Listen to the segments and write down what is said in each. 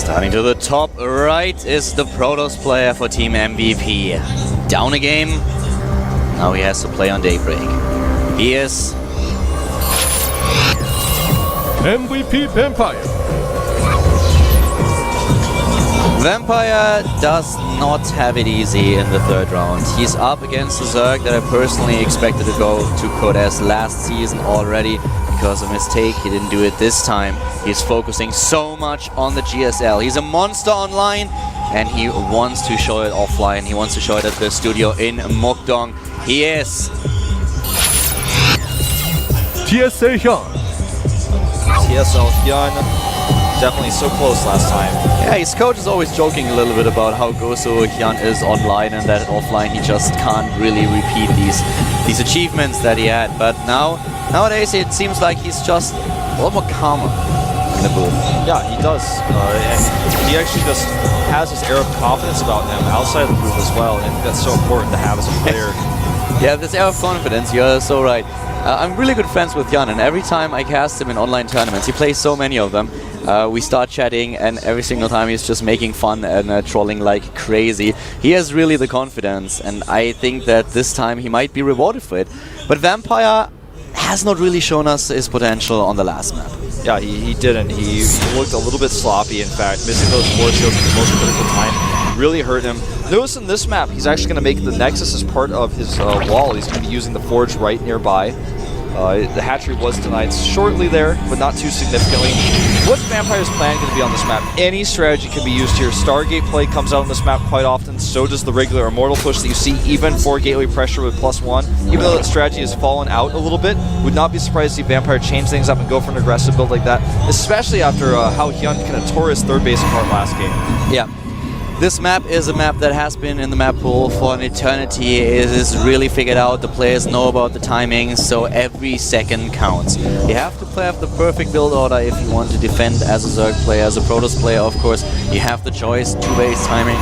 Starting to the top right is the Protoss player for Team MVP. Down a game. Now he has to play on Daybreak. He is MVP Vampire. Vampire does not have it easy in the third round. He's up against the Zerg that I personally expected to go to Codes last season already because of a mistake. He didn't do it this time. He's focusing so much on the GSL. He's a monster online and he wants to show it offline. He wants to show it at the studio in Mokdong. He is GSL HyuN. GSL HyuN. Definitely so close last time. Yeah, his coach is always joking a little bit about how Goso HyuN is online and that offline he just can't really repeat these achievements that he had. But nowadays it seems like he's just a lot more calmer in the booth. Yeah, he does. And he actually just has this air of confidence about him outside of the booth as well. And I think that's so important to have as a player. Yeah, this air of confidence, you're so right. I'm really good friends with HyuN, and every time I cast him in online tournaments, he plays so many of them, we start chatting, and every single time he's just making fun and trolling like crazy. He has really the confidence, and I think that this time he might be rewarded for it. But Vampire has not really shown us his potential on the last map. Yeah, he didn't. He looked a little bit sloppy, in fact. Missing those force shields at the most critical time really hurt him. Notice in this map, he's actually going to make the Nexus as part of his wall. He's going to be using the Forge right nearby. The hatchery was denied shortly there, but not too significantly. What's Vampire's plan going to be on this map? Any strategy can be used here. Stargate play comes out on this map quite often, so does the regular Immortal push that you see even for gateway pressure with +1. Even though that strategy has fallen out a little bit, would not be surprised to see Vampire change things up and go for an aggressive build like that, especially after how HyuN kind of tore his third base apart last game. Yeah. This map is a map that has been in the map pool for an eternity. It is really figured out. The players know about the timings, so every second counts. You have to play the perfect build order if you want to defend as a Zerg player, as a Protoss player, of course. You have the choice, 2-base timing,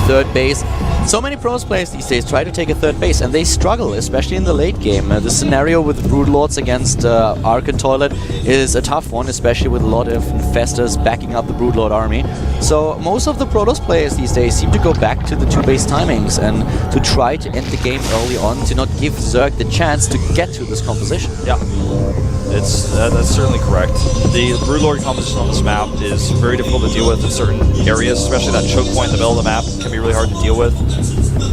third base. So many Protoss players these days try to take a third base, and they struggle, especially in the late game. The scenario with Broodlords against Ark and Toilet is a tough one, especially with a lot of Infestors backing up the Broodlord army. So most of the Protoss players these days seem to go back to the 2-base timings and to try to end the game early on, to not give Zerg the chance to get to this composition. Yeah. That's certainly correct. The Broodlord composition on this map is very difficult to deal with in certain areas, especially that choke point in the middle of the map can be really hard to deal with.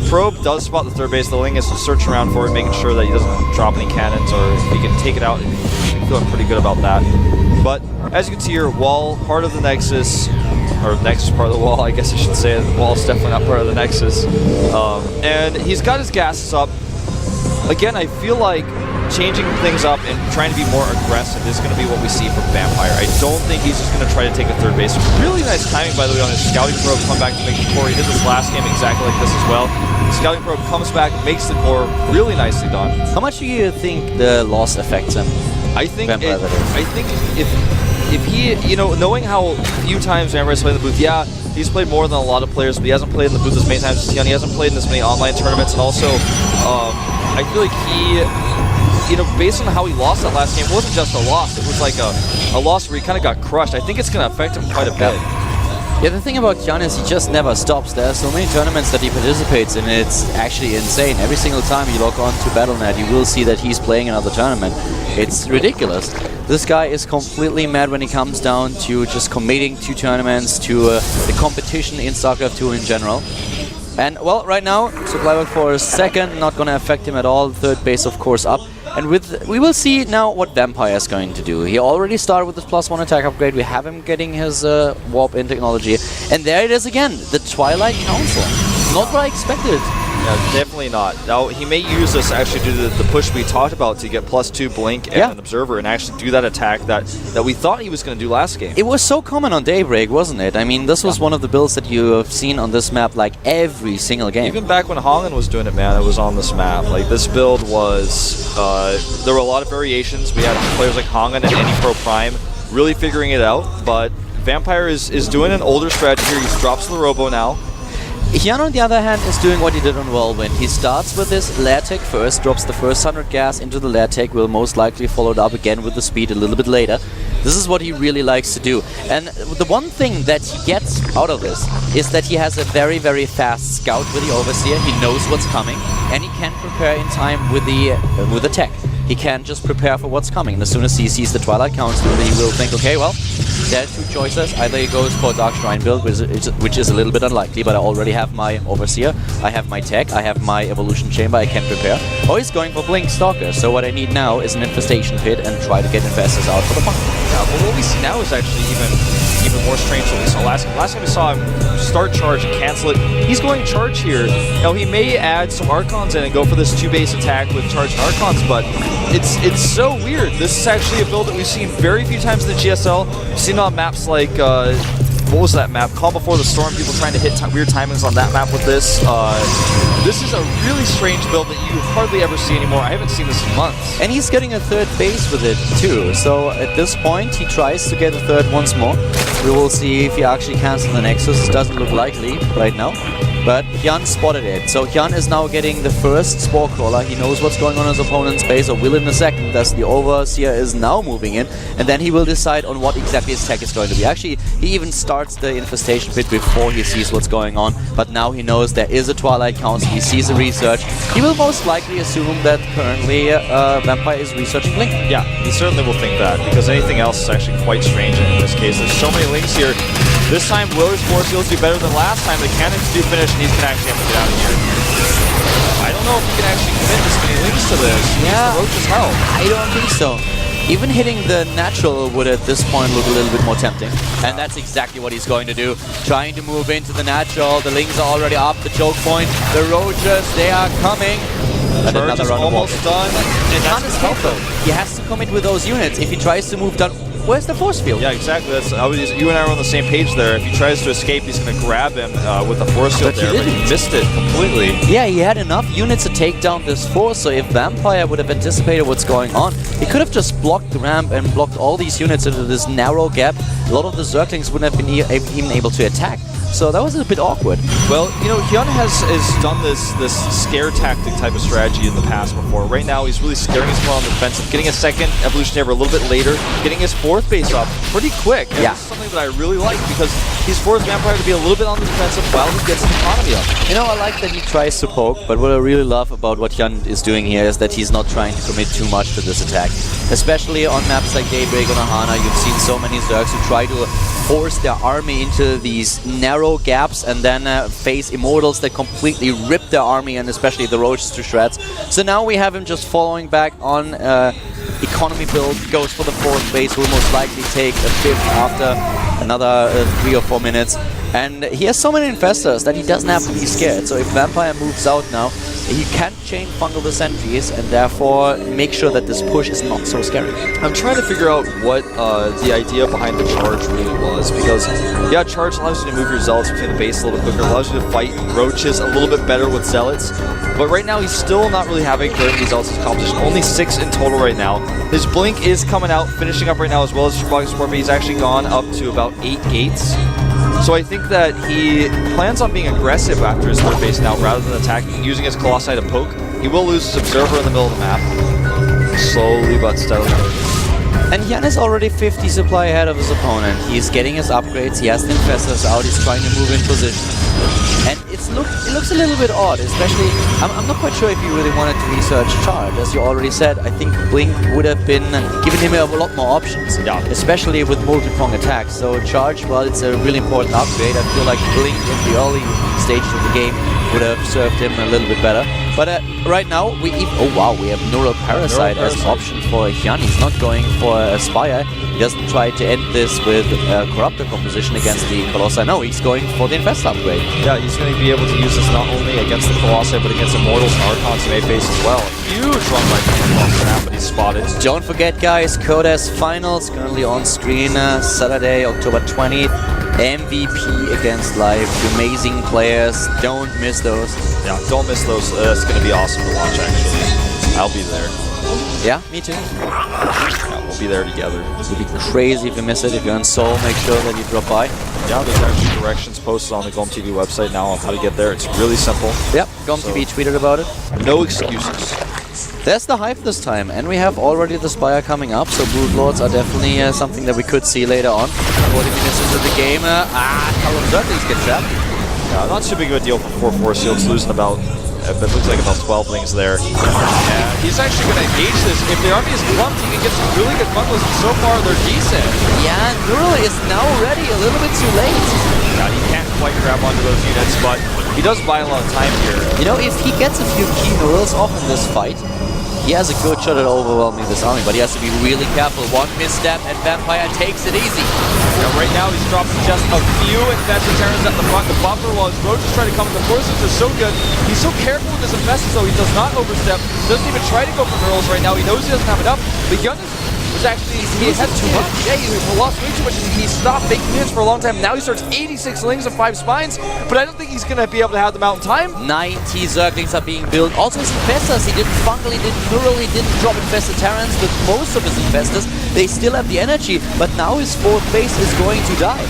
Probe does spot the third base. The Ling is searching around for it, making sure that he doesn't drop any cannons, or if he can take it out, he's feeling pretty good about that. But as you can see here, wall, part of the Nexus, or Nexus part of the wall, I guess I should say. The wall's definitely not part of the Nexus. And he's got his gases up. Again, I feel like changing things up and trying to be more aggressive is going to be what we see from Vampire. I don't think he's just going to try to take a third base. Really nice timing, by the way, on his Scouting Probe. Come back to make the core. He did this last game exactly like this as well. Scouting Probe comes back, makes the core. Really nicely done. How much do you think the loss affects him? I think if he, you know, knowing how few times Vampire's played in the booth, yeah, he's played more than a lot of players, but he hasn't played in the booth as many times as HyuN. He hasn't played in as many online tournaments, and also, I feel like he, you know, based on how he lost that last game, it wasn't just a loss. It was like a loss where he kind of got crushed. I think it's going to affect him quite a bit. Yeah, the thing about HyuN is he just never stops. There are so many tournaments that he participates in, it's actually insane. Every single time you log on to Battle.net, you will see that he's playing another tournament. It's ridiculous. This guy is completely mad when he comes down to just committing 2 tournaments, to the competition in StarCraft 2 in general. And, well, right now, supply work for a second, not going to affect him at all. Third base, of course, up. And we will see now what Vampire is going to do. He already started with his +1 attack upgrade. We have him getting his warp in technology. And there it is again, the Twilight Council. Not what I expected. Yeah, definitely not. Now, he may use this actually to do the push we talked about to get +2 Blink and an Observer and actually do that attack that we thought he was going to do last game. It was so common on Daybreak, wasn't it? I mean, this was one of the builds that you have seen on this map like every single game. Even back when HyuN was doing it, man, it was on this map. Like, this build was, there were a lot of variations. We had players like HyuN and AnyPro Prime really figuring it out, but Vampire is doing an older strategy here. He drops the Robo now. HyuN, on the other hand, is doing what he did on Whirlwind. He starts with his lair tech first, drops the first 100 gas into the lair tech, will most likely follow it up again with the speed a little bit later. This is what he really likes to do. And the one thing that he gets out of this is that he has a very, very fast scout with the Overseer. He knows what's coming, and he can prepare in time with the tech. He can just prepare for what's coming. And as soon as he sees the Twilight Council, he will think, okay, well, there are two choices. Either he goes for a Dark Shrine build, which is a little bit unlikely, but I already have my Overseer, I have my tech, I have my Evolution Chamber, I can prepare. Or he's going for Blink Stalker. So what I need now is an Infestation Pit and try to get Infestors out for the fun. Yeah, but what we see now is actually even more strange than we saw last time. Last time we saw him start charge and cancel it. He's going charge here. Now he may add some Archons in and go for this 2-base attack with charged Archons, but it's so weird. This is actually a build that we've seen very few times in the GSL. We've seen it on maps like what was that map? Calm Before the Storm. People trying to hit weird timings on that map with this. This is a really strange build that you hardly ever see anymore. I haven't seen this in months. And he's getting a third base with it too. So at this point, he tries to get a third once more. We will see if he actually cancels the Nexus. Doesn't look likely right now. But HyuN spotted it. So HyuN is now getting the first Spore Crawler. He knows what's going on in his opponent's base, or will in a second, as the Overseer is now moving in. And then he will decide on what exactly his tech is going to be. Actually, he even starts the Infestation Pit before he sees what's going on. But now he knows there is a Twilight Council. He sees the research. He will most likely assume that currently Vampire is researching Blink. Yeah, he certainly will think that, because anything else is actually quite strange in this case. There's so many links here. This time, will his Force Fields do better than last time? The cannons do finish, and he's going to actually have to get out of here. I don't know if he can actually commit this many links to this. He needs the Roach's help. I don't think so. Even hitting the natural would at this point look a little bit more tempting. And that's exactly what he's going to do. Trying to move into the natural. The links are already up the choke point. The Roaches, they are coming. And Charge is almost done. And that's his help though. He has to commit with those units. If he tries to move down, where's the force field? Yeah, exactly. You and I were on the same page there. If he tries to escape, he's going to grab him with the force field there, but he missed it completely. Yeah, he had enough units to take down this force, so if Vampire would have anticipated what's going on, he could have just blocked the ramp and blocked all these units into this narrow gap. A lot of the Zerglings wouldn't have been even able to attack. So that was a bit awkward. Well, you know, HyuN has done this scare tactic type of strategy in the past before. Right now, he's really scaring his opponent on the defensive, getting a second Evolution Chamber a little bit later, getting his fourth base up pretty quick. And yeah. This is something that I really like, because he's forced Vampire to be a little bit on the defensive while he gets his economy up. You know, I like that he tries to poke, but what I really love about what HyuN is doing here is that he's not trying to commit too much to this attack. Especially on maps like Daybreak or Nahana, you've seen so many Zergs who try to force their army into these narrow gaps and then face Immortals that completely rip their army and especially the Roaches to shreds. So now we have him just following back on economy build, goes for the fourth base, will most likely take a fifth after another 3 or 4 minutes. And he has so many Infestors that he doesn't have to be scared. So if Vampire moves out now, he can chain fungal the sentries and therefore make sure that this push is not so scary. I'm trying to figure out what the idea behind the charge really was, because yeah, charge allows you to move your Zealots between the base a little bit quicker, allows you to fight Roaches a little bit better with Zealots, but right now he's still not really having very many Zealots in competition, only 6 in total right now. His Blink is coming out, finishing up right now, as well as Sherbogg's support, but he's actually gone up to about 8 gates. So I think that he plans on being aggressive after his third base now, rather than attacking, using his Colossi to poke. He will lose his Observer in the middle of the map, slowly but steadily. And HyuN is already 50 supply ahead of his opponent. He's getting his upgrades, he has the Infestors out, he's trying to move in position. And it looks a little bit odd, especially, I'm not quite sure if he really wanted to research charge. As you already said, I think Blink would have been giving him a lot more options, especially with multi-prong attacks. So charge, well, it's a really important upgrade. I feel like Blink in the early stages of the game would have served him a little bit better. But right now, we have Neural Parasite as an option for HyuN. He's not going for a Spire. He doesn't try to end this with Corruptor composition against the Colossi. No, he's going for the Infest upgrade. Yeah, he's going to be able to use this not only against the Colossi, but against Immortals and Archons he may face as well. Huge run by HyuN, but he's spotted. Don't forget, guys, Code's Finals currently on screen Saturday, October 20th. MVP against Live. Amazing players. Don't miss those. Yeah, don't miss those. It's going to be awesome to watch, actually. I'll be there. Yeah, me too. Yeah, we'll be there together. It would be crazy if you miss it. If you're in Seoul, make sure that you drop by. Yeah, there's actually directions posted on the GOMTV website now on how to get there. It's really simple. Yep, GOMTV tweeted about it. No excuses. There's the hype this time, and we have already the Spire coming up, so Brood Lords are definitely something that we could see later on. 40 minutes into the game, couple of Zerglings get trapped. Yeah, not too big of a deal for 4-4 Sealeds losing about, it looks like about 12 lings there. And he's actually going to engage this. If the army is clumped, he can get some really good bundles, and so far they're decent. Yeah, Neural is now ready, a little bit too late. Yeah, he can't quite grab onto those units, but he does buy a lot of time here. You know, if he gets a few key Neurals off in this fight, he has a good shot at overwhelming this army, but he has to be really careful. One misstep and Vampire takes it easy. Yeah, right now he's dropping just a few Infested Terrans at the front. The buffer while his roaches try to come. The forces are so good. He's so careful with his Infestors, though. He does not overstep. Doesn't even try to go for Neurals right now. He knows he doesn't have enough. But GYUN was actually, he had too much. Yeah, he lost way too much. He stopped making units for a long time. Now he starts 86 lings and 5 spines, but I don't think he's going to be able to have them out in time. 90 Zerglings are being built. Also his Infestors, he didn't Fungal, he didn't Neural, he didn't drop Infested Terrans with most of his Infestors. They still have the energy, but now his 4th base is going to die.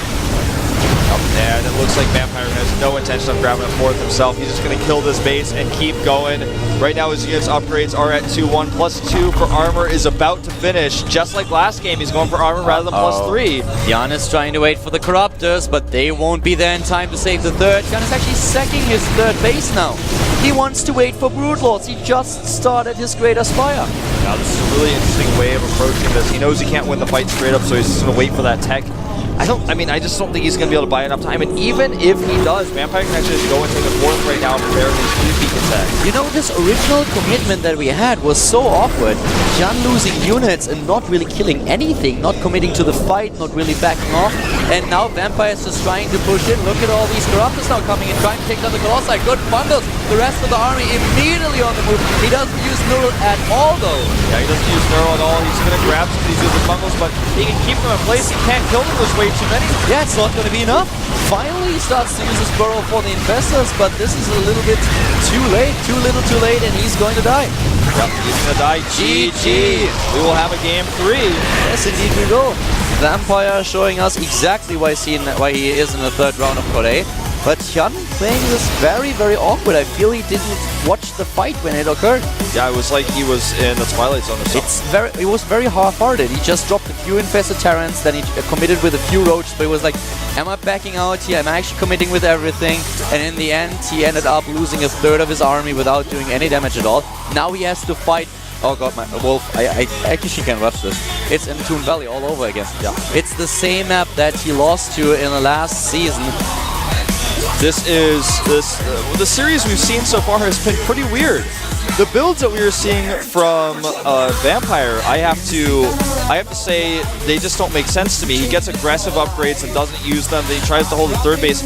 And it looks like Vampire has no intention of grabbing a 4th himself. He's just going to kill this base and keep going. Right now his units upgrades are at 2-1. +2 for armor is about to finish. Just like last game, he's going for armor rather than +3. GYUN is trying to wait for the Corruptors, but they won't be there in time to save the 3rd. GYUN is actually sacking his 3rd base now. He wants to wait for Broodlords. He just started his Greater Spire. Now this is a really interesting way of approaching this. He knows he can't win the fight straight up, so he's just going to wait for that tech. I just don't think he's going to be able to buy enough time. And even if he does, Vampire can actually just go and take a 4th right now and prepare his 3 peak attack. You know, this original commitment that we had was so awkward. GYUN losing units and not really killing anything, not committing to the fight, not really backing off. And now Vampire is just trying to push in. Look at all these Corruptors now coming in, trying to take down the Colossi. Good bundles. The rest of the army immediately on the move. He doesn't use Neural at all, though. Yeah, he doesn't use Neural at all. He's going to grab some of these other bundles, but he can keep them in place. He can't kill them. There's way too many. Yeah, it's not going to be enough. Finally, he starts to use his burrow for the Infestors, but this is a little bit too late, too little too late, and he's going to die. Yep, he's going to die. GG. We will have a game 3. Yes, indeed we will. Vampire showing us exactly why he is in the 3rd round of Korea. But GYUN playing this very, very awkward. I feel he didn't watch the fight when it occurred. Yeah, it was like he was in the Twilight Zone or something. It was very half-hearted. He just dropped a few Infested Terrans, then he committed with a few Roaches, but he was like, am I backing out here? Am I actually committing with everything? And in the end, he ended up losing a 3rd of his army without doing any damage at all. Now he has to fight. Oh god, my Wolf, I actually can watch this. It's in Toon Valley all over again. Yeah. It's the same map that he lost to in the last season. The series we've seen so far has been pretty weird. The builds that we were seeing from Vampire, I have to say they just don't make sense to me. He gets aggressive upgrades and doesn't use them. Then he tries to hold the 3rd base.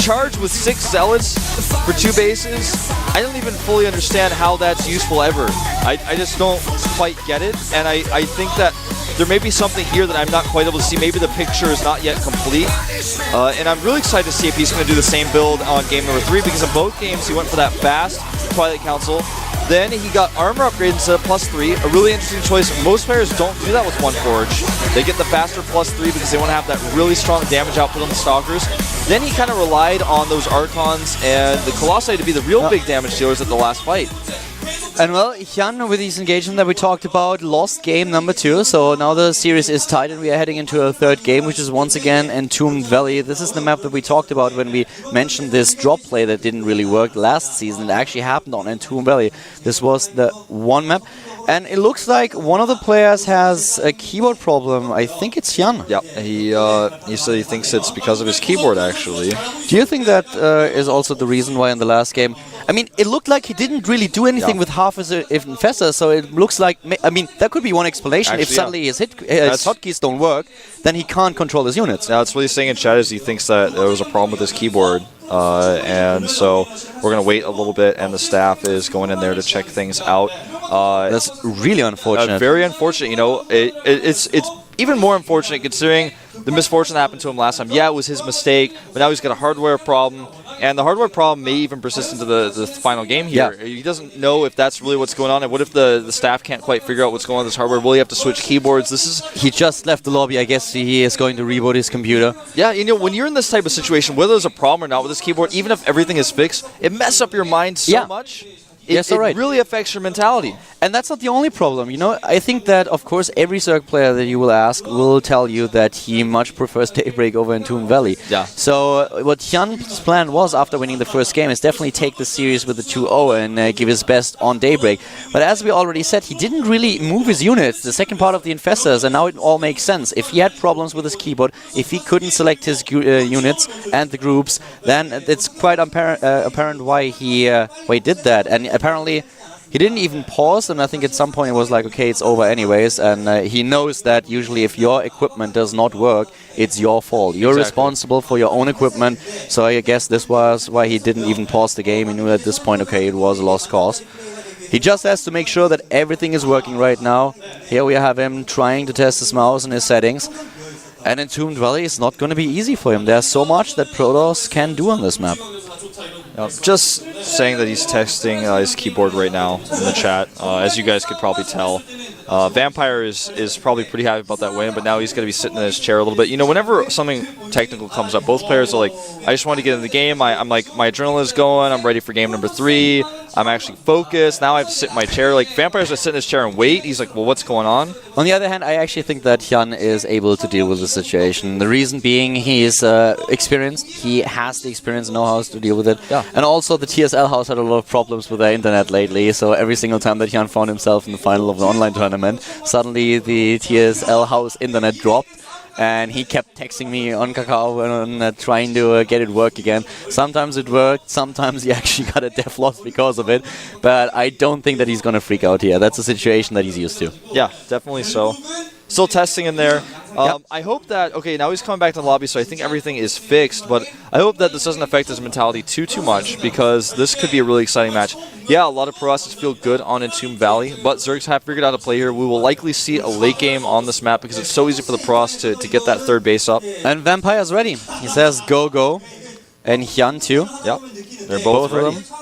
Charge with 6 Zealots for 2 bases. I don't even fully understand how that's useful ever. I just don't quite get it, and I think that there may be something here that I'm not quite able to see. Maybe the picture is not yet complete. And I'm really excited to see if he's going to do the same build on game number 3, because in both games he went for that fast Twilight Council. Then he got armor upgrades instead of +3. A really interesting choice. Most players don't do that with one Forge. They get the faster +3 because they want to have that really strong damage output on the Stalkers. Then he kind of relied on those Archons and the Colossi to be the real big damage dealers at the last fight. And well, GYUN, with these engagement that we talked about, lost game number 2, so now the series is tied and we are heading into a 3rd game, which is once again Entombed Valley. This is the map that we talked about when we mentioned this drop play that didn't really work last season. It actually happened on Entombed Valley. This was the one map. And it looks like one of the players has a keyboard problem. I think it's GYUN. Yeah, he said he thinks it's because of his keyboard, actually. Do you think that is also the reason why in the last game... I mean, it looked like he didn't really do anything with half his Infestors, so it looks like... I mean, that could be one explanation. Actually, if suddenly his hotkeys don't work, then he can't control his units. Yeah, that's what he's saying in chat, is he thinks that there was a problem with his keyboard. And so we're going to wait a little bit, and the staff is going in there to check things out. That's really unfortunate. Very unfortunate, you know. It's even more unfortunate considering the misfortune that happened to him last time. Yeah, it was his mistake, but now he's got a hardware problem. And the hardware problem may even persist into the final game here. Yeah. He doesn't know if that's really what's going on. And what if the staff can't quite figure out what's going on with this hardware? Will he have to switch keyboards? He just left the lobby. I guess he is going to reboot his computer. Yeah, you know, when you're in this type of situation, whether there's a problem or not with this keyboard, even if everything is fixed, it messes up your mind so much. Yes, all right. It really affects your mentality. And that's not the only problem. You know, I think that, of course, every Zerg player that you will ask will tell you that he much prefers Daybreak over Entombed Valley. Yeah. So what HyuN's plan was after winning the first game is definitely take the series with the 2-0 and give his best on Daybreak. But as we already said, he didn't really move his units, the second part of the Infestors, and now it all makes sense. If he had problems with his keyboard, if he couldn't select his units and the groups, then it's quite apparent why he did that. And apparently he didn't even pause, and I think at some point it was like, okay, it's over anyways, and he knows that usually if your equipment does not work, it's your fault. You're responsible for your own equipment, so I guess this was why he didn't even pause the game. He knew at this point, okay, it was a lost cause. He just has to make sure that everything is working right now. Here we have him trying to test his mouse and his settings, and Entombed Valley is not going to be easy for him. There's so much that Protoss can do on this map. Just saying that he's texting his keyboard right now in the chat, as you guys could probably tell. Vampire is probably pretty happy about that win, but now he's going to be sitting in his chair a little bit. You know, whenever something technical comes up, both players are like, I just want to get in the game. I'm like, my adrenaline is going. I'm ready for game number 3. I'm actually focused. Now I have to sit in my chair. Like, Vampire's just sit in his chair and wait. He's like, well, what's going on? On the other hand, I actually think that HyuN is able to deal with the situation. The reason being he is experienced. He has the experience and know-how to deal with it. Yeah. And also the TSL house had a lot of problems with their internet lately, so every single time that HyuN found himself in the final of the online tournament, suddenly the TSL house internet dropped. And he kept texting me on Kakao and trying to get it work again. Sometimes it worked, sometimes he actually got a death loss because of it. But I don't think that he's going to freak out here. That's a situation that he's used to. Yeah, definitely so. Still testing in there. Yep. I hope that, okay, now he's coming back to the lobby, so I think everything is fixed, but I hope that this doesn't affect his mentality too much, because this could be a really exciting match. Yeah, a lot of Protoss feel good on Entombed Valley, but Zergs have figured out how to play here. We will likely see a late game on this map, because it's so easy for the Protoss to get that third base up. And Vampire's ready. He says go, go. And HyuN too. Yep, they're both ready. Of them.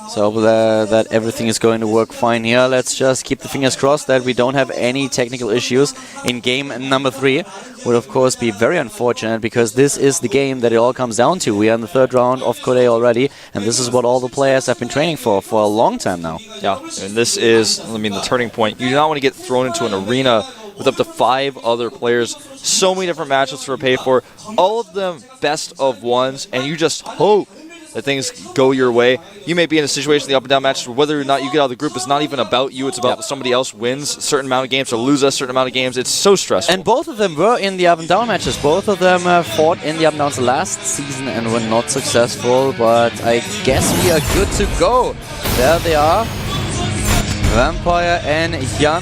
So that everything is going to work fine here. Let's just keep the fingers crossed that we don't have any technical issues in game number 3. Would of course be very unfortunate, because this is the game that it all comes down to. We are in the 3rd round of Code already, and this is what all the players have been training for a long time now. Yeah, and this is, I mean, the turning point. You do not want to get thrown into an arena with up to 5 other players. So many different matchups to pay for. All of them best of ones, and you just hope that things go your way. You may be in a situation in the up and down matches where whether or not you get out of the group is not even about you. It's about somebody else wins a certain amount of games or loses a certain amount of games. It's so stressful. And both of them were in the up and down matches. Both of them fought in the up and downs last season and were not successful. But I guess we are good to go. There they are. Vampire and HyuN.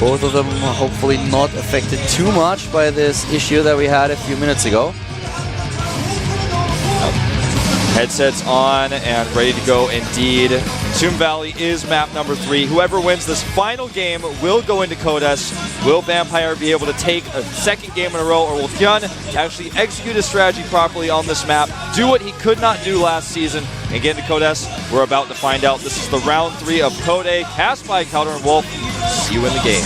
Both of them hopefully not affected too much by this issue that we had a few minutes ago. Headsets on and ready to go indeed. Entombed Valley is map number 3. Whoever wins this final game will go into Codes. Will Vampire be able to take a 2nd game in a row, or will HyuN actually execute his strategy properly on this map, do what he could not do last season, and get into Codes? We're about to find out. This is the round 3 of Code, cast by Calder and Wolf. See you in the game.